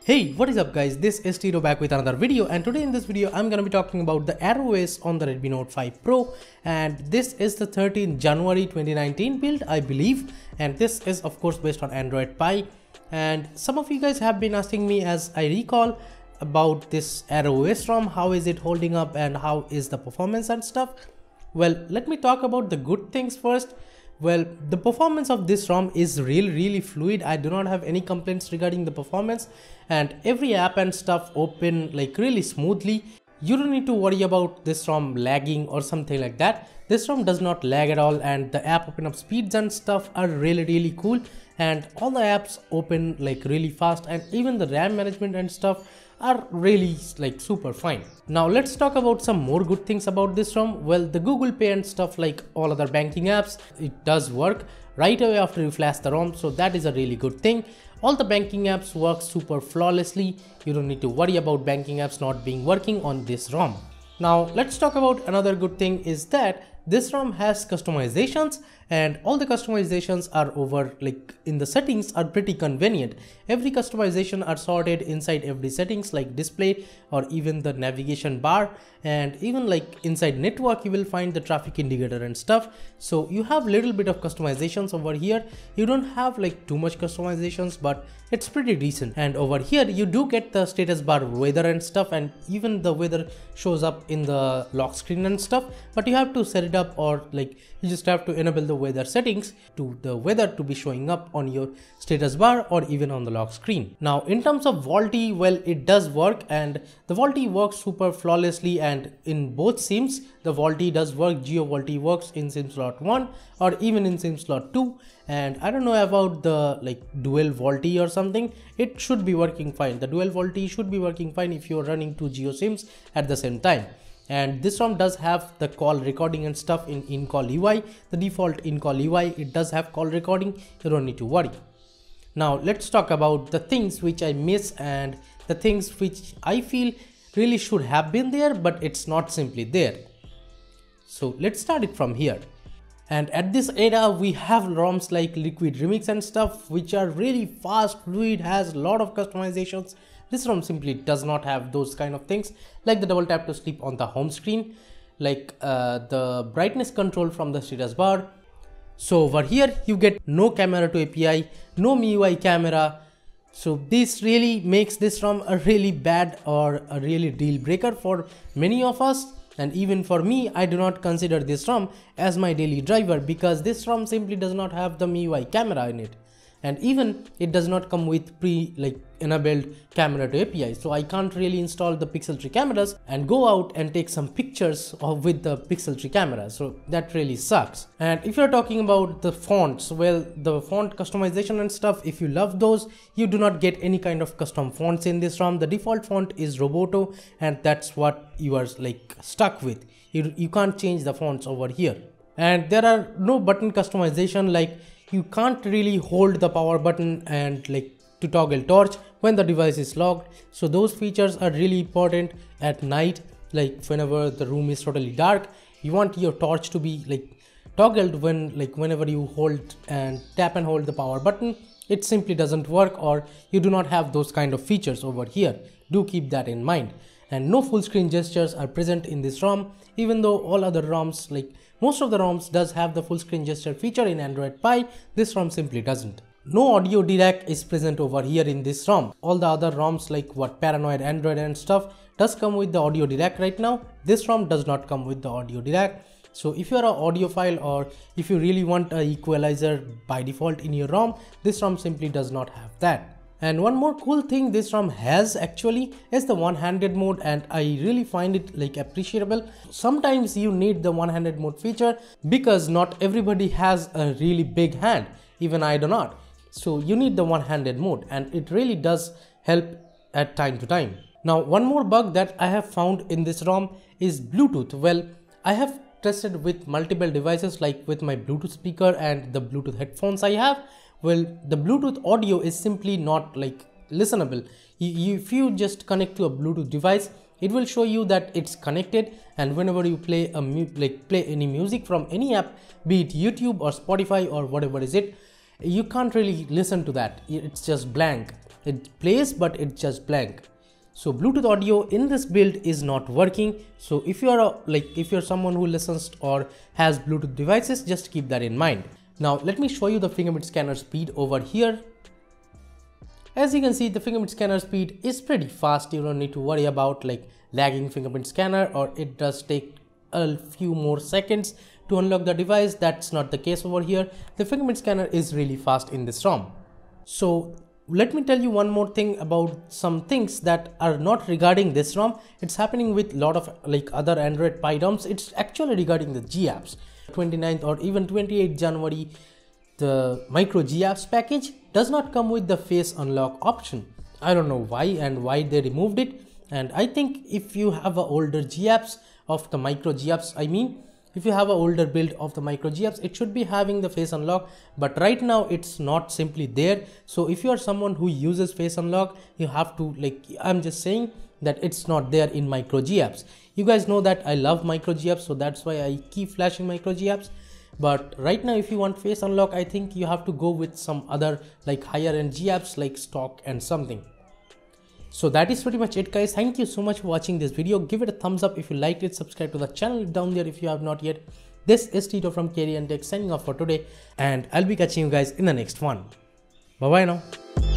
Hey, what is up guys, this is Tito back with another video, and today in this video I'm gonna be talking about the ArrowOS on the Redmi Note 5 Pro, and this is the 13th January 2019 build I believe, and this is of course based on Android Pie. And some of you guys have been asking me, as I recall, about this ArrowOS ROM, how is it holding up and how is the performance and stuff. Well, let me talk about the good things first. Well, the performance of this ROM is really fluid. I do not have any complaints regarding the performance, and every app and stuff open like really smoothly. You don't need to worry about this ROM lagging or something like that. This ROM does not lag at all, and the app open up speeds and stuff are really cool, and all the apps open like really fast, and even the RAM management and stuff are really like super fine. Now let's talk about some more good things about this ROM. Well, the Google Pay and stuff, like all other banking apps, it does work right away after you flash the ROM, so that is a really good thing. All the banking apps work super flawlessly. You don't need to worry about banking apps not being working on this ROM. Now let's talk about another good thing, is that this ROM has customizations, and all the customizations are over like in the settings are pretty convenient. Every customization are sorted inside every settings, like display or even the navigation bar, and even like inside network you will find the traffic indicator and stuff. So you have little bit of customizations over here. You don't have like too much customizations, but it's pretty decent. And over here you do get the status bar weather and stuff, and even the weather shows up in the lock screen and stuff, but you have to set it up, or like you just have to enable the weather settings to the weather to be showing up on your status bar or even on the lock screen. Now in terms of VoLTE, well, it does work, and the VoLTE works super flawlessly, and in both SIMs the VoLTE does work. GeoVoLTE works in SIM slot 1 or even in SIM slot 2, and I don't know about the like dual VoLTE or something. It should be working fine. The dual VoLTE should be working fine if you're running two Geo SIMs at the same time. And this ROM does have the call recording and stuff in in-call UI. The default in-call UI, it does have call recording. You don't need to worry. Now let's talk about the things which I miss and the things which I feel really should have been there, but it's not simply there. So let's start it from here. And at this era we have ROMs like Liquid Remix and stuff, which are really fast, fluid, has a lot of customizations. This ROM simply does not have those kind of things, like the double tap to sleep on the home screen, like the brightness control from the status bar. So over here you get no camera to API, no MIUI camera. So this really makes this ROM a really bad or a really deal breaker for many of us. And even for me, I do not consider this ROM as my daily driver, because this ROM simply does not have the MIUI camera in it. And even it does not come with enabled camera to API, so I can't really install the Pixel 3 cameras and go out and take some pictures with the Pixel 3 camera, so that really sucks. And if you're talking about the fonts, well, the font customization and stuff, if you love those, you do not get any kind of custom fonts in this ROM. The default font is Roboto, and that's what you are like stuck with. You can't change the fonts over here. And there are no button customization, like you can't really hold the power button and like to toggle torch when the device is locked. So those features are really important at night, like whenever the room is totally dark, you want your torch to be like toggled when whenever you hold and tap and hold the power button. It simply doesn't work, or you do not have those kind of features over here. Do keep that in mind. And no full screen gestures are present in this ROM, even though all other ROMs, like most of the ROMs, does have the full screen gesture feature in Android Pie. This ROM simply doesn't. No audio DRAC is present over here in this ROM. All the other ROMs like what Paranoid Android and stuff does come with the audio DRAC right now. This ROM does not come with the audio DRAC. So if you're an audiophile, or if you really want an equalizer by default in your ROM, this ROM simply does not have that. And one more cool thing this ROM has actually is the one-handed mode, and I really find it like appreciable. Sometimes you need the one-handed mode feature because not everybody has a really big hand, even I do not. So you need the one-handed mode, and it really does help at time to time. Now one more bug that I have found in this ROM is Bluetooth. Well, I have tested with multiple devices, like with my Bluetooth speaker and the Bluetooth headphones I have. Well, the Bluetooth audio is simply not like listenable. If you just connect to a Bluetooth device, it will show you that it's connected, and whenever you play play any music from any app, be it YouTube or Spotify or whatever is it, you can't really listen to that. It's just blank. It plays, but it's just blank. So Bluetooth audio in this build is not working. So if you're someone who listens or has Bluetooth devices, just keep that in mind. Now let me show you the fingerprint scanner speed over here. As you can see, the fingerprint scanner speed is pretty fast. You don't need to worry about like lagging fingerprint scanner, or it does take a few more seconds to unlock the device. That's not the case over here. The fingerprint scanner is really fast in this ROM. So let me tell you one more thing about some things that are not regarding this ROM. It's happening with a lot of like other Android Pie ROMs. It's actually regarding the GApps. 29th or even 28th January, the micro GApps package does not come with the face unlock option. I don't know why and why they removed it. And I think if you have an older GApps of the micro GApps, if you have an older build of the micro GApps, it should be having the face unlock, but right now it's not simply there. So if you are someone who uses face unlock, you have to, like, I'm just saying that it's not there in micro GApps. You guys know that I love micro GApps, so that's why I keep flashing micro GApps. But right now, if you want face unlock, I think you have to go with some other like higher end GApps like stock and something. So that is pretty much it, guys. Thank you so much for watching this video. Give it a thumbs up if you liked it. Subscribe to the channel down there if you have not yet. This is Tito from KDN Tech signing off for today, and I'll be catching you guys in the next one. Bye bye now.